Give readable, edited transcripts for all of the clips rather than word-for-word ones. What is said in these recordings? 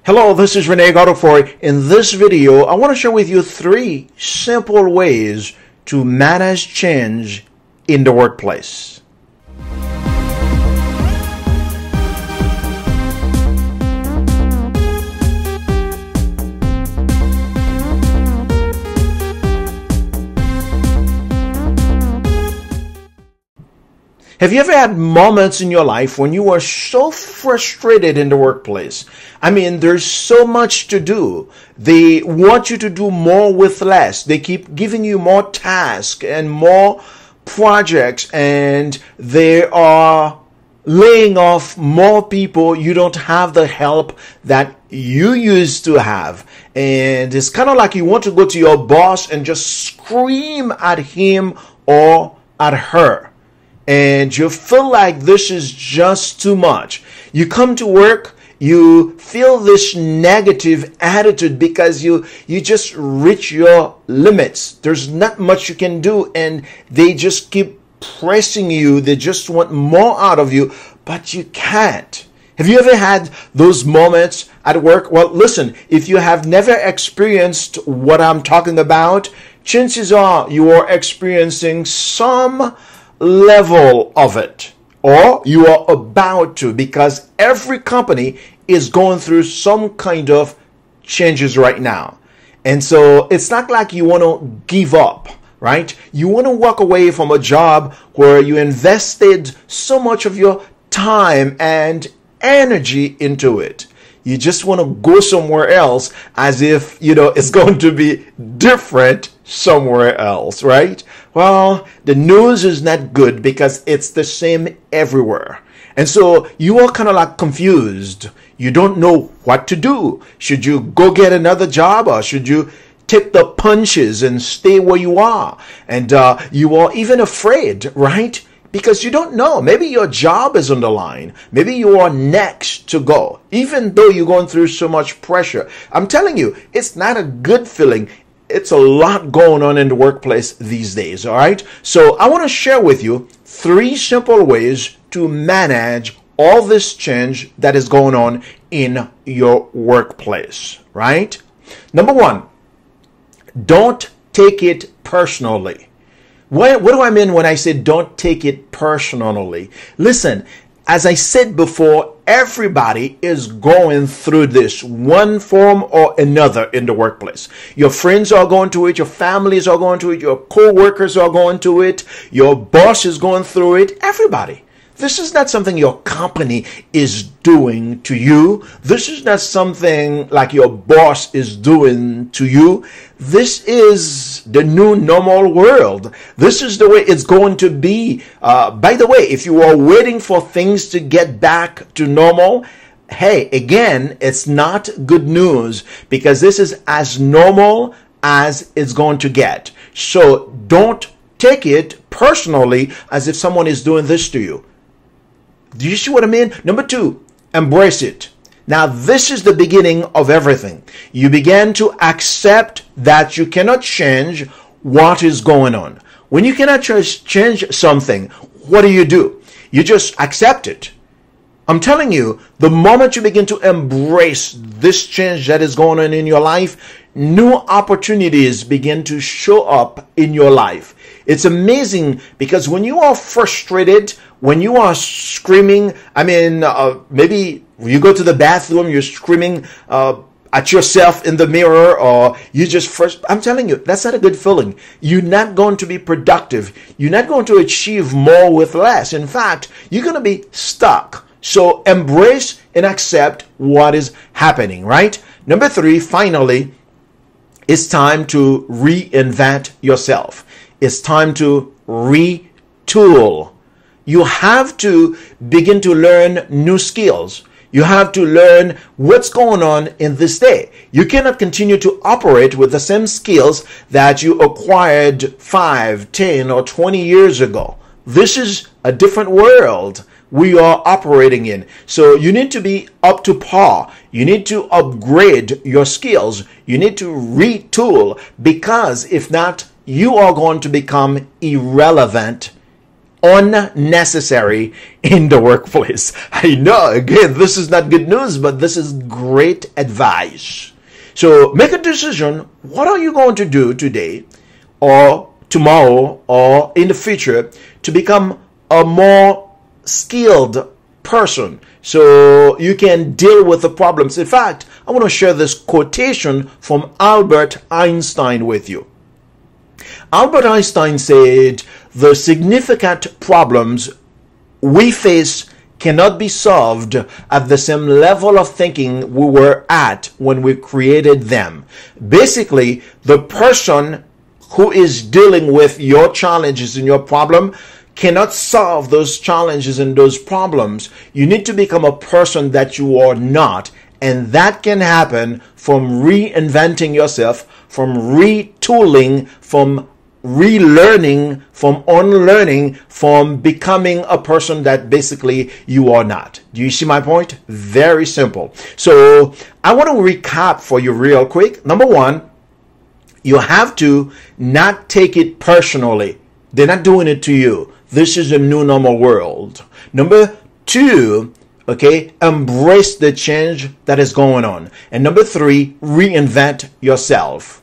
Hello, this is Rene Godefroy. In this video, I want to share with you 3 simple ways to manage change in the workplace. Have you ever had moments in your life when you were so frustrated in the workplace? I mean, there's so much to do. They want you to do more with less. They keep giving you more tasks and more projects, and they are laying off more people. You don't have the help that you used to have. And it's kind of like you want to go to your boss and just scream at him or at her. And you feel like this is just too much. You come to work, you feel this negative attitude because you just reach your limits. There's not much you can do, and they just keep pressing you. They just want more out of you, but you can't. Have you ever had those moments at work? Well, listen, if you have never experienced what I'm talking about, chances are you are experiencing some level of it, or you are about to, because every company is going through some kind of changes right now. And so it's not like you want to give up, right? You want to walk away from a job where you invested so much of your time and energy into it. You just want to go somewhere else as if, it's going to be different somewhere else, right? Well, the news is not good because it's the same everywhere. And so you are kind of like confused. You don't know what to do. Should you go get another job, or should you take the punches and stay where you are? And you are even afraid, right? Because you don't know. Maybe your job is on the line. Maybe you are next to go, even though you're going through so much pressure. I'm telling you, it's not a good feeling. It's a lot going on in the workplace these days, all right? So I want to share with you 3 simple ways to manage all this change that is going on in your workplace, right? Number 1, don't take it personally. What do I mean when I say don't take it personally? Listen, as I said before, everybody is going through this one form or another in the workplace. Your friends are going through it. Your families are going through it. Your co-workers are going through it. Your boss is going through it. Everybody. This is not something your company is doing to you. This is not something like your boss is doing to you. This is the new normal world. This is the way it's going to be. By the way, if you are waiting for things to get back to normal, hey, again, it's not good news, because this is as normal as it's going to get. So don't take it personally as if someone is doing this to you. Do you see what I mean? Number 2, embrace it. Now, this is the beginning of everything. You begin to accept that you cannot change what is going on. When you cannot change something, what do? You just accept it. I'm telling you, the moment you begin to embrace this change that is going on in your life, new opportunities begin to show up in your life. It's amazing, because when you are frustrated, when you are screaming, maybe you go to the bathroom, you're screaming at yourself in the mirror, or you just I'm telling you, that's not a good feeling. You're not going to be productive. You're not going to achieve more with less. In fact, you're going to be stuck. So embrace and accept what is happening, right? Number 3, finally, it's time to reinvent yourself. It's time to retool. You have to begin to learn new skills. You have to learn what's going on in this day. You cannot continue to operate with the same skills that you acquired 5, 10, or 20 years ago. This is a different world we are operating in. So you need to be up to par. You need to upgrade your skills. You need to retool, because if not, you are going to become irrelevant unnecessary in the workplace. I know, again, this is not good news, but this is great advice. So make a decision. What are you going to do today or tomorrow or in the future to become a more skilled person so you can deal with the problems? In fact, I want to share this quotation from Albert Einstein with you. Albert Einstein said, "The significant problems we face cannot be solved at the same level of thinking we were at when we created them." Basically, the person who is dealing with your challenges and your problem cannot solve those challenges and those problems. You need to become a person that you are not. And that can happen from reinventing yourself, from retooling, from relearning, from unlearning, from becoming a person that basically you are not. Do you see my point? Very simple. So I want to recap for you real quick. Number one, you have to not take it personally. They're not doing it to you. This is a new normal world. Number two, okay, embrace the change that is going on. And number three, reinvent yourself.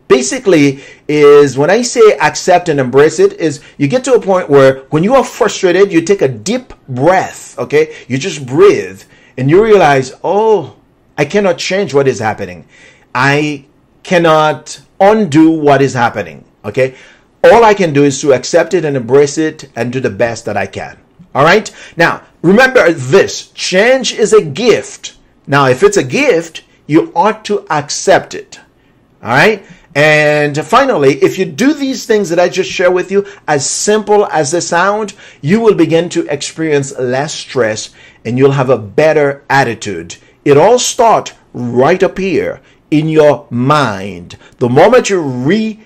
Basically, is when I say accept and embrace it, is you get to a point where when you are frustrated, you take a deep breath, okay? You just breathe and you realize, oh, I cannot change what is happening. I cannot undo what is happening, okay? All I can do is to accept it and embrace it and do the best that I can. All right? Now, remember this. Change is a gift. Now, if it's a gift, you ought to accept it. All right? And finally, if you do these things that I just shared with you, as simple as they sound, you will begin to experience less stress and you'll have a better attitude. It all starts right up here in your mind. The moment you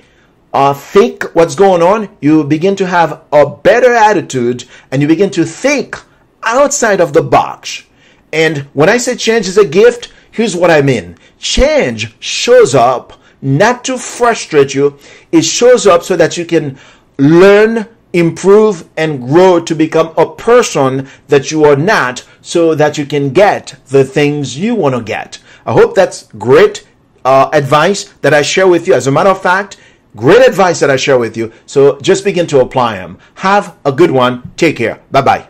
think what's going on, you begin to have a better attitude and you begin to think outside of the box. And when I say change is a gift, here's what I mean. Change shows up not to frustrate you. It shows up so that you can learn, improve, and grow to become a person that you are not, so that you can get the things you want to get. I hope that's great advice that I share with you. As a matter of fact, great advice that I share with you. So just begin to apply them. Have a good one. Take care. Bye-bye.